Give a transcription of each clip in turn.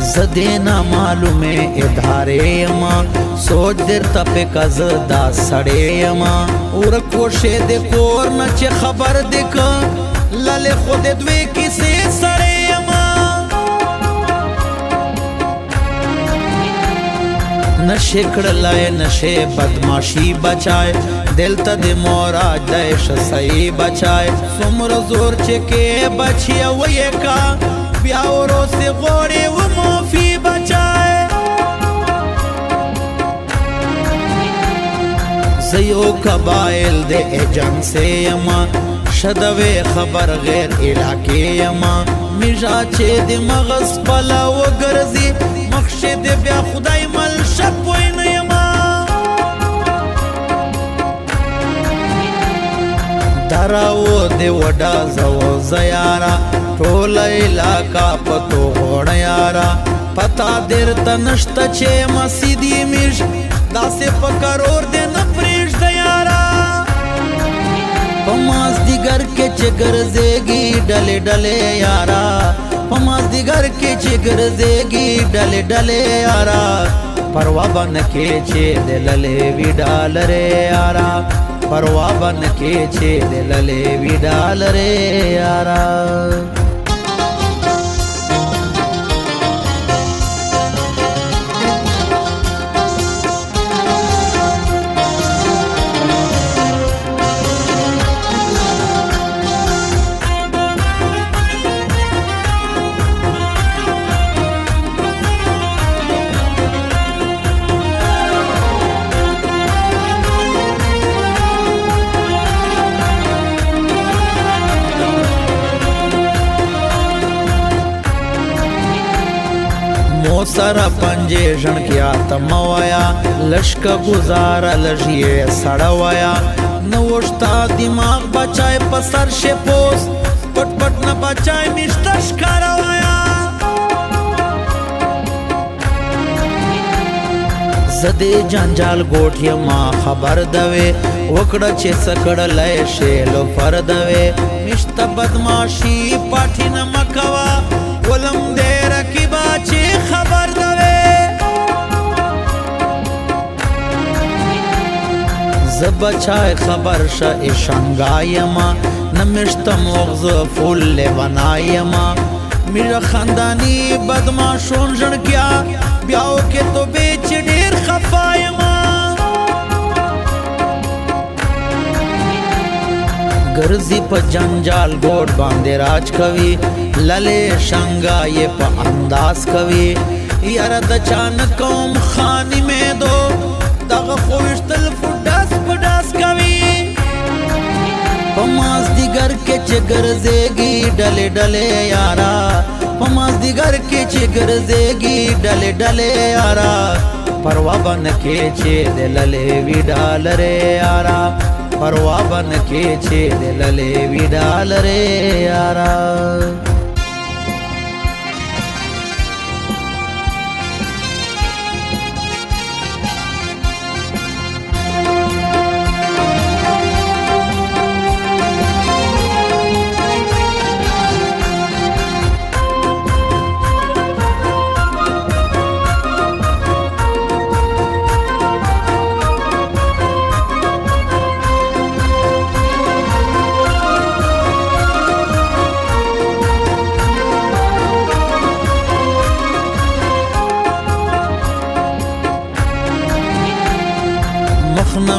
زدینا معلومه اداره یما سوچ در تپه کز دا سڑے یما ورکوشه ده کور نچه خبر دکا لال خود دوی کسی سڑے یما نشے کڑلائے نشے بدماشی بچائے دل تا دی موراج دائش سئی بچائے سمر زور چکے بچیا ویکا بیاورو سے غوڑی و موفی بچائے زیو قبائل دے ایجن سے یما شدوے خبر غیر علاقے یما میجا چے دی مغز پلا و گرزی مخشی دی بیا خدای مل شپوین یما دراو دی وڈا زو زیارا ټول علاقہ پتو غوڑ یارا پتا دیر تنشتا چے مسیدی میش داسے پکرور دے نپریش دیارا پماز دیگر کے چگر زیگی ڈلے ڈلے یارا پماز دیگر کے چگر زیگی ڈلے ڈلے یارا پروا بن کے چے دللے وی ڈال رے یارا پروا بن کے چے دللے وی ڈال رے یارا سارا پنجے جن کیا تموایا لشک گزارا لجیے سڑوایا نوشتا دماغ بچائے پسر شے پوس پٹ پٹ نہ بچائے مشتش کروایا زدے جنجال گوٹھیا ماں خبر دوے وکڑا چے سکڑ لے شیلو فر دوے مشتا بدماشی پاٹھی نہ مکوا ولم دے رکی باچی خبر دوے زبچائے خبر شا اشنگائیما نمشتا مغز فول لیونائیما میرا خاندانی بدماشون جن کیا بیاو کے تو بیچ دیر خفائیما گرزی پا جنجال گوڑ باندے راج کوی للے شنگا یہ پا انداز کوی یارد چانکوم خانی میں دو داغ خوشتل فڈاس پڈاس کوی پماز دیگر کے چگر زیگی ڈلے ڈلے یارا پماز دیگر کے چگر زیگی ڈلے ڈلے یارا پروا بن کے چے دللے وی ڈال رے یارا پروا بن کے چے دللے وی ڈال رے یارا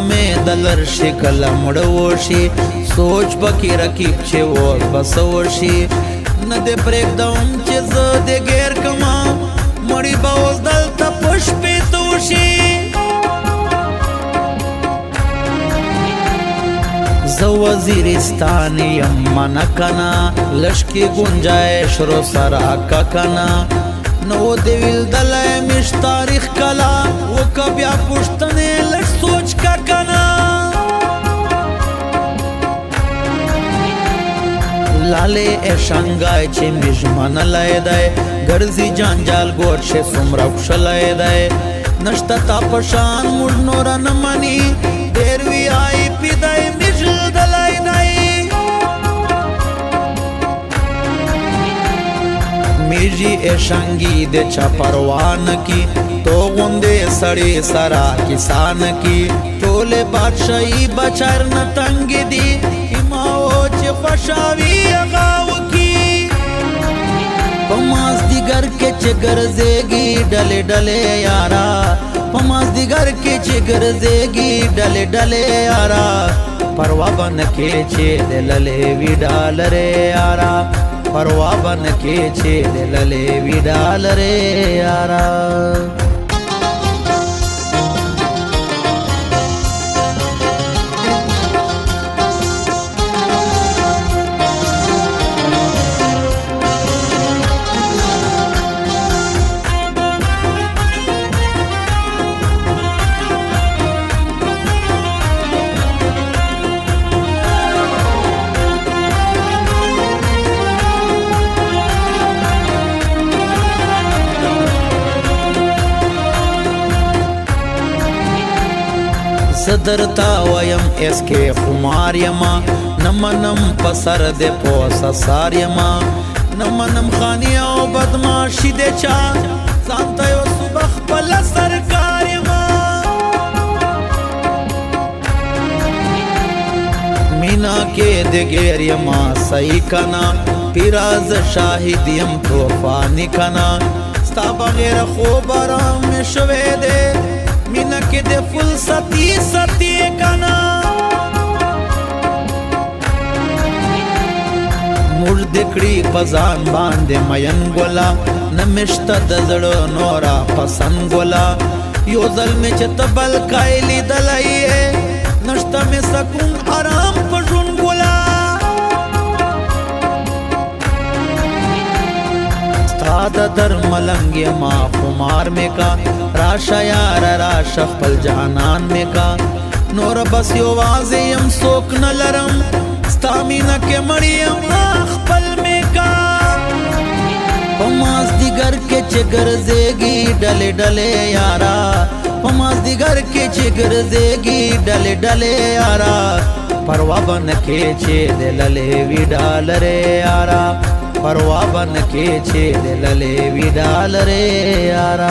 میں دلر شکل مڑوشی سوچ بکی رکیب چے وور بسوشی ندے پریک داؤم چے زدے گیر کما مڑی باوز دل تا پش پی توشی زو وزیرستانی یمن کنا لشکی گنجائش رو سراکا کنا نو دیویل دلائے مش تاریخ کلا وکبیا پشتنے لش سوچ کا کنا لالے ایشنگائے چے مجمن لائے دائے گرزی جانجال گوڑ چے سمرکش لائے دائے نشتا تا پشان مجنورا نمانی دیروی آئی پی دائے مجل دلائی دائے کیږي اشنګي د چا پروان کی تو غوندې سړی سرا کسان کی ټول بادشاہي بچر نه تنگ دي ایماو چې خوشاوي غاو کی پماس دیگر کې چې ګرځېږي ډلې ډلې یارا پماس دیگر کې چې ګرځېږي ډلې ډلې یارا پروا بن کې چې دللې وی ډالره یارا پروا بن کې چې دللې وی ډالره یارا صدرتا ویم اس کے خمار یما نمنم پسر دے پوسا سار یما نمنم خانی او بدماشی دے چا زانتا یو صبح پلا سرکار یما مینا کے دے گیر یما سی کنا پیراز شاہد یم توفانی کنا ستا بغیر خوب آرام میں شوے دے مینا کے دے فل ستی ستی کنا موڑ دکڑی پزان باندے مین گولا نمشتا دزڑو نورا پسند گولا یو ظلم چت بل کائلی دلائیے نشتا میں سکون آرام پجون گولا ستا در ملنگی ما خمار میں کا راشا یار راشا خپل جانان میں کا نور بس یو واضیم سوک نلرم ستامینا کے مریم خپل میں کا پماس دیگر کے چگر زیگی ڈلے ڈلے یارا پماس دیگر کے چگر زیگی ڈلے ڈلے یارا پروا بن کے چے دللے وی ڈالرے یارا پروا بن کے چے دللے وی ڈالرے یارا